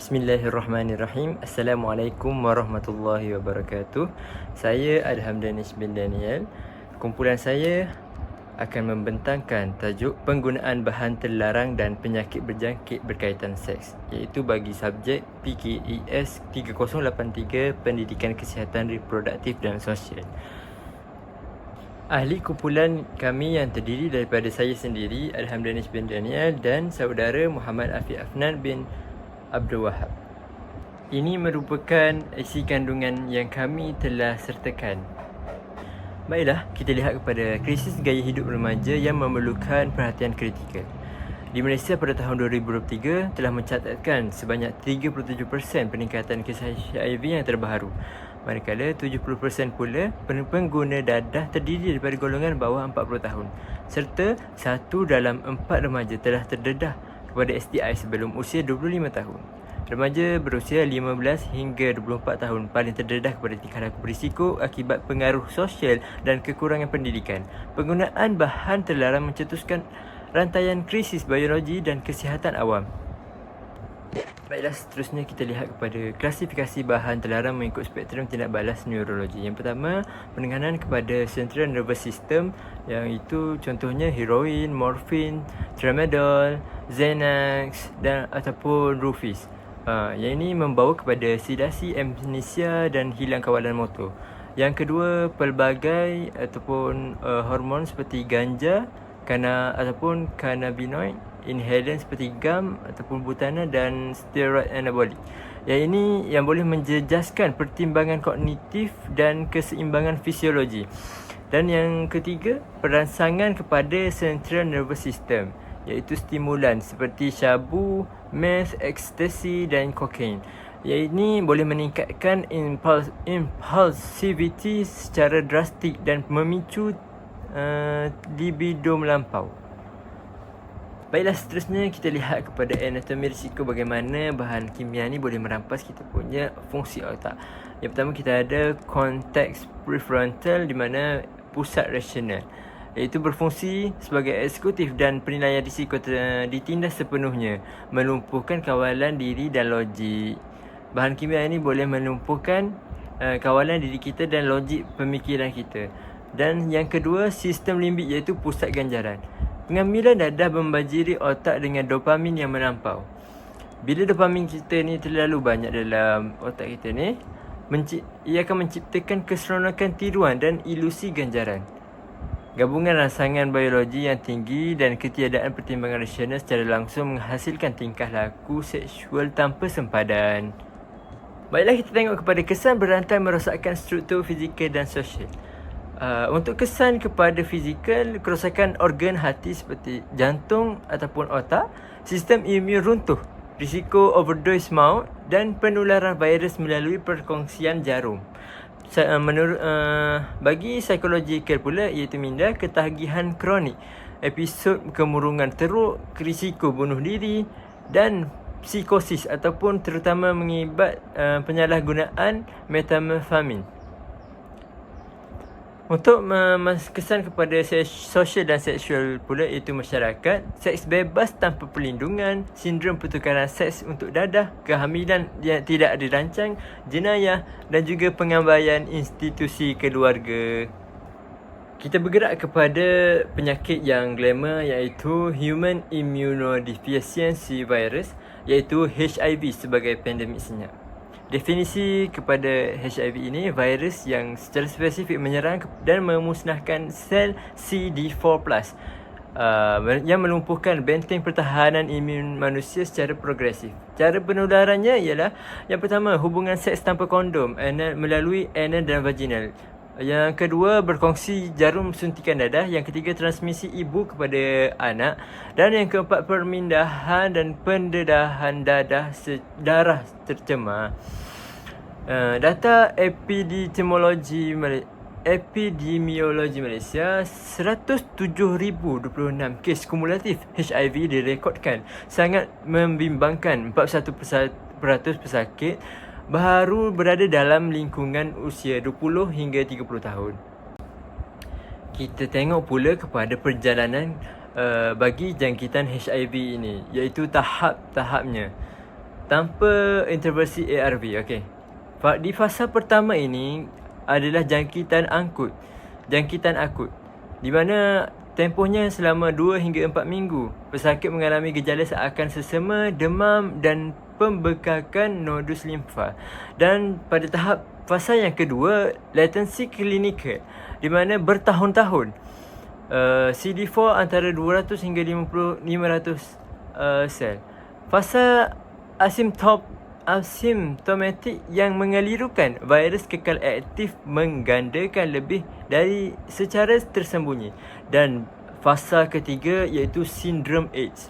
Bismillahirrahmanirrahim. Assalamualaikum warahmatullahi wabarakatuh. Saya Adham Danish bin Daniel. Kumpulan saya akan membentangkan tajuk penggunaan bahan terlarang dan penyakit berjangkit berkaitan seks, iaitu bagi subjek PKES 3083 Pendidikan Kesihatan Reproduktif dan Sosial. Ahli kumpulan kami yang terdiri daripada saya sendiri, Adham Danish bin Daniel, dan saudara Muhammad Afiq Afnan bin Abdul Wahab. Ini merupakan isi kandungan yang kami telah sertakan. Baiklah, kita lihat kepada krisis gaya hidup remaja yang memerlukan perhatian kritikal. Di Malaysia pada tahun 2023 telah mencatatkan sebanyak 37% peningkatan kes HIV yang terbaru. Manakala 70% pula pengguna dadah terdiri daripada golongan bawah 40 tahun. Serta 1 dalam 4 remaja telah terdedah kepada STI sebelum usia 25 tahun. Remaja berusia 15 hingga 24 tahun paling terdedah kepada tingkah laku berisiko akibat pengaruh sosial dan kekurangan pendidikan. Penggunaan bahan terlarang mencetuskan rantaian krisis biologi dan kesihatan awam. Baiklah, seterusnya kita lihat kepada klasifikasi bahan terlarang mengikut spektrum tindak balas neurologi. Yang pertama, penekanan kepada central nervous system, yang itu contohnya heroin, morfin, tramadol, Xanax dan ataupun Rufis. Yang ini membawa kepada sedasi, amnesia dan hilang kawalan motor. Yang kedua, pelbagai ataupun hormon seperti ganja, ataupun cannabinoid, inhalant seperti gam ataupun butana dan steroid anabolik. Yang ini yang boleh menjejaskan pertimbangan kognitif dan keseimbangan fisiologi. Dan yang ketiga, perangsangan kepada central nervous system, iaitu stimulan seperti syabu, meth, ecstasy dan kokain. Yang ini boleh meningkatkan impulsivity secara drastik dan memicu libido melampau. Baiklah, seterusnya kita lihat kepada anatomi risiko, bagaimana bahan kimia ni boleh merampas kita punya fungsi otak. Yang pertama, kita ada konteks prefrontal di mana pusat rasional, iaitu berfungsi sebagai eksekutif dan penilaian risiko ditindas sepenuhnya, melumpuhkan kawalan diri dan logik. Bahan kimia ini boleh melumpuhkan kawalan diri kita dan logik pemikiran kita. Dan yang kedua, sistem limbik, iaitu pusat ganjaran. Pengambilan dadah membanjiri otak dengan dopamin yang melampau. Bila dopamin kita ni terlalu banyak dalam otak kita ni, ia akan menciptakan keseronokan tiruan dan ilusi ganjaran. Gabungan rangsangan biologi yang tinggi dan ketiadaan pertimbangan rasional secara langsung menghasilkan tingkah laku seksual tanpa sempadan. Baiklah, kita tengok kepada kesan berantai merosakkan struktur fizikal dan sosial. Untuk kesan kepada fizikal, kerosakan organ hati seperti jantung ataupun otak, sistem imun runtuh, risiko overdose maut dan penularan virus melalui perkongsian jarum. Bagi psikologikal pula, iaitu minda, ketagihan kronik, episod kemurungan teruk, risiko bunuh diri dan psikosis ataupun terutama mengibat penyalahgunaan metamfetamin. Untuk kesan kepada sosial dan seksual pula, iaitu masyarakat, seks bebas tanpa perlindungan, sindrom pertukaran seks untuk dadah, kehamilan yang tidak dirancang, jenayah dan juga pengabaian institusi keluarga. Kita bergerak kepada penyakit yang glamour, iaitu Human Immunodeficiency Virus, iaitu HIV sebagai pandemik senyap. Definisi kepada HIV ini, virus yang secara spesifik menyerang dan memusnahkan sel CD4+, yang melumpuhkan benteng pertahanan imun manusia secara progresif. Cara penularannya ialah, yang pertama, hubungan seks tanpa kondom melalui anal dan vaginal. Yang kedua, berkongsi jarum suntikan dadah. Yang ketiga, transmisi ibu kepada anak. Dan yang keempat, permindahan dan pendedahan darah tercemar. Data epidemiologi Malaysia, 107,026 kes kumulatif HIV direkodkan. Sangat membimbangkan, 41% pesakit baru berada dalam lingkungan usia 20 hingga 30 tahun. Kita tengok pula kepada perjalanan bagi jangkitan HIV ini, iaitu tahap-tahapnya. tanpa intervensi ARV. Okey. Di fasa pertama ini adalah jangkitan akut, di mana tempohnya selama 2 hingga 4 minggu. Pesakit mengalami gejala seakan sesama, demam dan pembekakan nodus limfa. Dan pada tahap fasa yang kedua, latensi klinikal, di mana bertahun-tahun. CD4 antara 200 hingga 500 sel. Fasa asimptomatik yang mengelirukan virus kekal aktif menggandakan lebih dari secara tersembunyi. Dan fasa ketiga iaitu sindrom AIDS,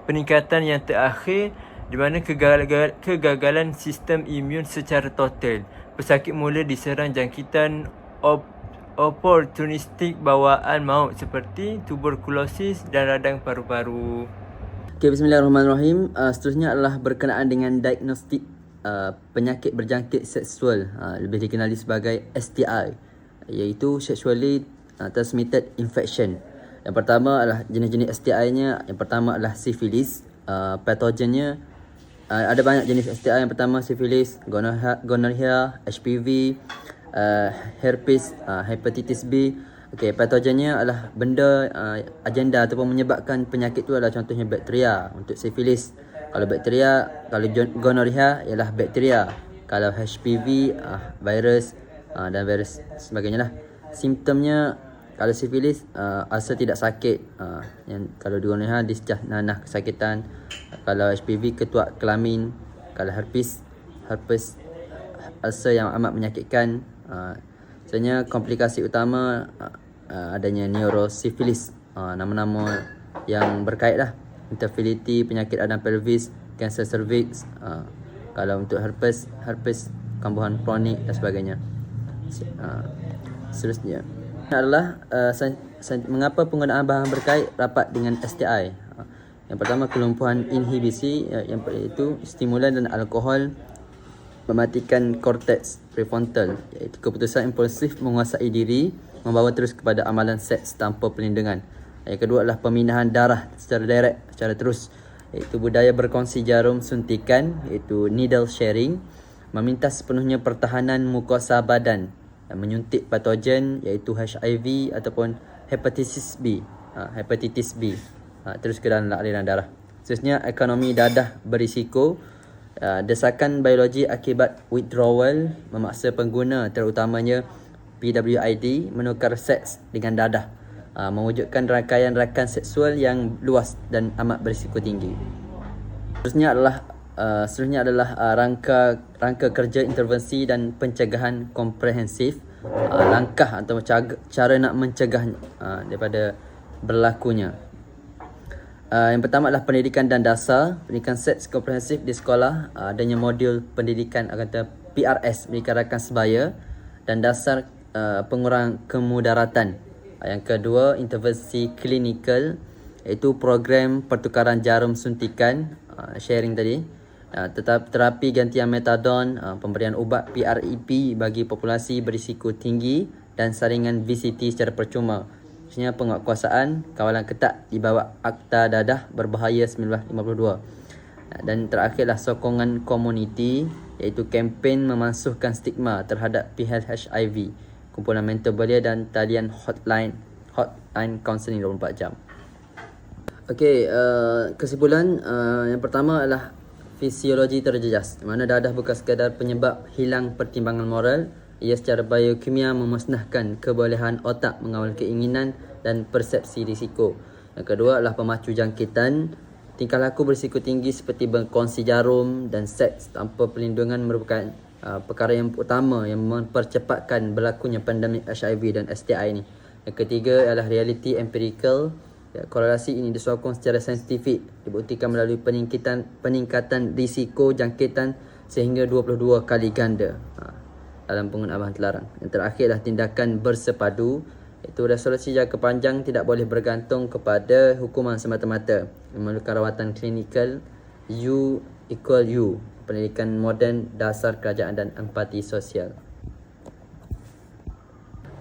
peningkatan yang terakhir di mana kegagalan sistem imun secara total. Pesakit mula diserang jangkitan oportunistik bawaan maut seperti tuberkulosis dan radang paru-paru. Okay, bismillahirrahmanirrahim. Seterusnya adalah berkenaan dengan diagnostik penyakit berjangkit seksual, lebih dikenali sebagai STI, iaitu sexually transmitted infection. Yang pertama adalah jenis-jenis STI-nya. Yang pertama adalah sifilis. Patogennya ada banyak jenis STI. Yang pertama sifilis, gonorrhea, HPV, herpes, hepatitis B. Okey, patogennya adalah benda agenda ataupun menyebabkan penyakit tu adalah contohnya bakteria. Untuk sifilis, kalau bakteria, kalau gonorrhea ialah bakteria, kalau HPV virus dan virus sebagainya lah. Simptomnya kalau sifilis asa tidak sakit, yang kalau gonorrhea discah nanah kesakitan, kalau HPV ketuak kelamin, kalau herpes asa yang amat menyakitkan. Sebenarnya komplikasi utama adanya neurosifilis, nama-nama yang berkait lah, infertility, penyakit radang pelvis, kanser cervix, kalau untuk herpes kambuhan kronik dan sebagainya. Seterusnya adalah mengapa penggunaan bahan berkait rapat dengan STI. Yang pertama, kelumpuhan inhibisi, yang itu stimulan dan alkohol mematikan korteks prefrontal, iaitu keputusan impulsif menguasai diri membawa terus kepada amalan seks tanpa perlindungan. Yang kedua adalah pemindahan darah secara direct, secara terus, iaitu budaya berkongsi jarum suntikan, iaitu needle sharing, meminta sepenuhnya pertahanan mukosa badan, menyuntik patogen iaitu HIV ataupun hepatitis B, terus ke dalam aliran darah. Seterusnya, ekonomi dadah berisiko. Desakan biologi akibat withdrawal memaksa pengguna, terutamanya PWID, menukar seks dengan dadah, mewujudkan rangkaian rakan seksual yang luas dan amat berisiko tinggi. Seterusnya adalah rangka kerja intervensi dan pencegahan komprehensif, langkah atau cara nak mencegah daripada berlakunya. Yang pertama adalah pendidikan dan dasar, pendidikan seks komprehensif di sekolah, adanya modul pendidikan kata PRS, pendidikan rakan sebaya, dan dasar pengurang kemudaratan. Yang kedua, intervensi klinikal, iaitu program pertukaran jarum suntikan, sharing tadi, terapi gantian metadon, pemberian ubat PrEP bagi populasi berisiko tinggi, dan saringan VCT secara percuma. Maksudnya penguatkuasaan, kawalan ketat di bawah Akta Dadah Berbahaya 1952. Dan terakhirlah sokongan komuniti, iaitu kempen memansuhkan stigma terhadap PHIV, kumpulan mentor belia dan talian hotline counselling 24 jam. Okey, kesimpulan yang pertama adalah fisiologi terjejas, di mana dadah bukan sekadar penyebab hilang pertimbangan moral. Ia secara biokimia memusnahkan kebolehan otak mengawal keinginan dan persepsi risiko. Yang kedua adalah pemacu jangkitan. Tingkah laku berisiko tinggi seperti berkongsi jarum dan seks tanpa perlindungan merupakan perkara yang utama yang mempercepatkan berlakunya pandemik HIV dan STI ini. Yang ketiga adalah reality empirical. Korelasi ini disokong secara saintifik, dibuktikan melalui peningkatan risiko jangkitan sehingga 22 kali ganda dalam penggunaan bahan terlarang. Yang terakhir adalah tindakan bersepadu, iaitu resolusi jangka panjang tidak boleh bergantung kepada hukuman semata-mata, memerlukan rawatan klinikal, U equal U, pendidikan moden, dasar kerajaan dan empati sosial.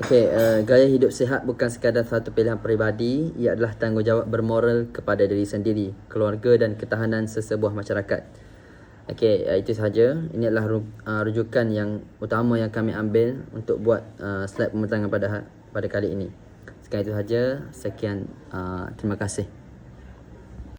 Okey, gaya hidup sihat bukan sekadar satu pilihan peribadi, ia adalah tanggungjawab bermoral kepada diri sendiri, keluarga dan ketahanan sesebuah masyarakat. Okey, itu sahaja. Ini adalah rujukan yang utama yang kami ambil untuk buat slide pembintangan pada kali ini. Sekian itu sahaja. Sekian, terima kasih.